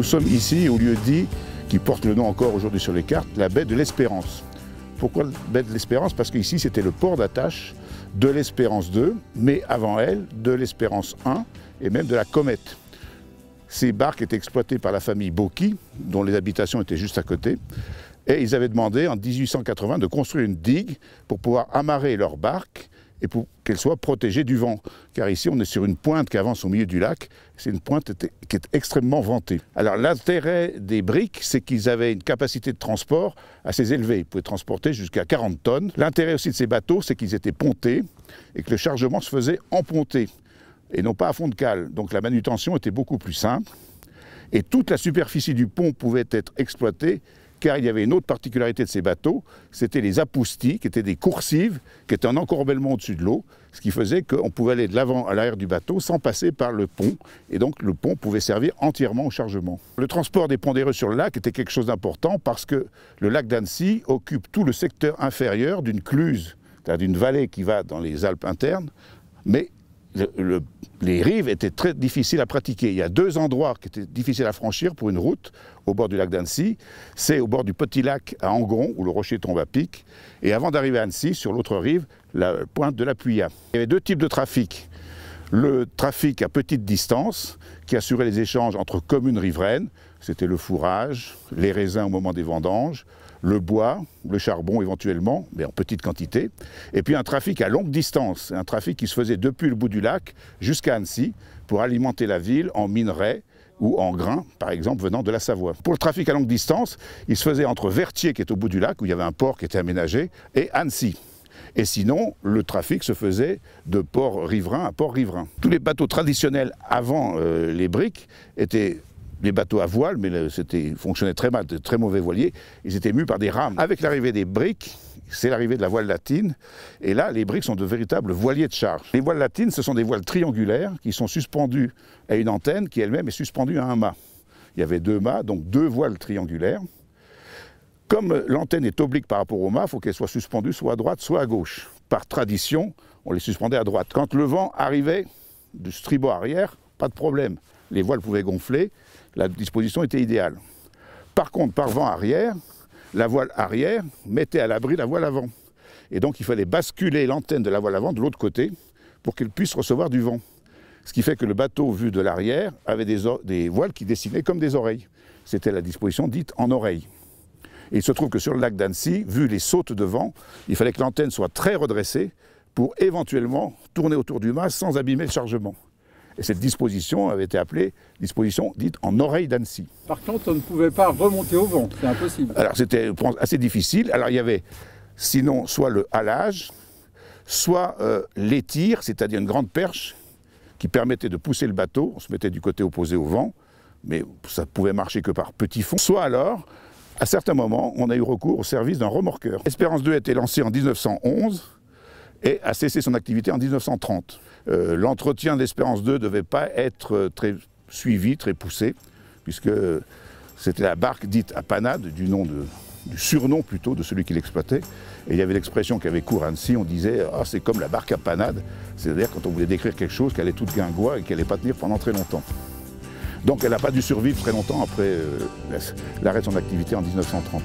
Nous sommes ici au lieu dit, qui porte le nom encore aujourd'hui sur les cartes, la baie de l'Espérance. Pourquoi la baie de l'Espérance? Parce qu'ici c'était le port d'attache de l'Espérance 2, mais avant elle, de l'Espérance 1 et même de la Comète. Ces barques étaient exploitées par la famille Boki, dont les habitations étaient juste à côté. Et ils avaient demandé en 1880 de construire une digue pour pouvoir amarrer leurs barques et pour qu'elles soient protégées du vent. Car ici, on est sur une pointe qui avance au milieu du lac. C'est une pointe qui est extrêmement ventée. Alors l'intérêt des briques, c'est qu'ils avaient une capacité de transport assez élevée. Ils pouvaient transporter jusqu'à 40 tonnes. L'intérêt aussi de ces bateaux, c'est qu'ils étaient pontés et que le chargement se faisait en pontée et non pas à fond de cale. Donc la manutention était beaucoup plus simple. Et toute la superficie du pont pouvait être exploitée, car il y avait une autre particularité de ces bateaux, c'était les apoustis, qui étaient des coursives, qui étaient en encorbellement au-dessus de l'eau, ce qui faisait qu'on pouvait aller de l'avant à l'arrière du bateau sans passer par le pont, et donc le pont pouvait servir entièrement au chargement. Le transport des pondéreux sur le lac était quelque chose d'important parce que le lac d'Annecy occupe tout le secteur inférieur d'une cluse, c'est-à-dire d'une vallée qui va dans les Alpes internes, mais les rives étaient très difficiles à pratiquer. Il y a deux endroits qui étaient difficiles à franchir pour une route au bord du lac d'Annecy. C'est au bord du petit lac à Angron, où le rocher tombe à pic. Et avant d'arriver à Annecy, sur l'autre rive, la pointe de la Puyat. Il y avait deux types de trafic. Le trafic à petite distance, qui assurait les échanges entre communes riveraines. C'était le fourrage, les raisins au moment des vendanges, le bois, le charbon éventuellement, mais en petite quantité. Et puis un trafic à longue distance, un trafic qui se faisait depuis le bout du lac jusqu'à Annecy pour alimenter la ville en minerais ou en grains, par exemple, venant de la Savoie. Pour le trafic à longue distance, il se faisait entre Vertier, qui est au bout du lac, où il y avait un port qui était aménagé, et Annecy. Et sinon, le trafic se faisait de port riverain à port riverain. Tous les bateaux traditionnels avant les briques étaient les bateaux à voile, mais fonctionnaient très mal, de très mauvais voiliers, ils étaient mus par des rames. Avec l'arrivée des briques, c'est l'arrivée de la voile latine, et là, les briques sont de véritables voiliers de charge. Les voiles latines, ce sont des voiles triangulaires qui sont suspendues à une antenne qui elle-même est suspendue à un mât. Il y avait deux mâts, donc deux voiles triangulaires. Comme l'antenne est oblique par rapport au mât, il faut qu'elle soit suspendue soit à droite, soit à gauche. Par tradition, on les suspendait à droite. Quand le vent arrivait du tribord arrière, pas de problème. Les voiles pouvaient gonfler, la disposition était idéale. Par contre, par vent arrière, la voile arrière mettait à l'abri la voile avant. Et donc il fallait basculer l'antenne de la voile avant de l'autre côté pour qu'elle puisse recevoir du vent. Ce qui fait que le bateau, vu de l'arrière, avait des voiles qui dessinaient comme des oreilles. C'était la disposition dite en oreille. Et il se trouve que sur le lac d'Annecy, vu les sautes de vent, il fallait que l'antenne soit très redressée pour éventuellement tourner autour du mât sans abîmer le chargement. Et cette disposition avait été appelée disposition dite en oreille d'Annecy. Par contre, on ne pouvait pas remonter au vent, c'est impossible. Alors c'était assez difficile. Alors il y avait sinon soit le halage, soit l'étire, c'est-à-dire une grande perche qui permettait de pousser le bateau. On se mettait du côté opposé au vent, mais ça pouvait marcher que par petits fonds. Soit alors, à certains moments, on a eu recours au service d'un remorqueur. Espérance 2 a été lancée en 1911 et a cessé son activité en 1930. L'entretien d'Espérance 2 ne devait pas être très suivi, très poussé, puisque c'était la barque dite à panade, du surnom plutôt de celui qui l'exploitait. Et il y avait l'expression qui avait cours à Annecy, on disait « Ah, c'est comme la barque à panade », c'est-à-dire quand on voulait décrire quelque chose qu'elle est toute guingois et qu'elle n'allait pas tenir pendant très longtemps. Donc elle n'a pas dû survivre très longtemps après l'arrêt de son activité en 1930.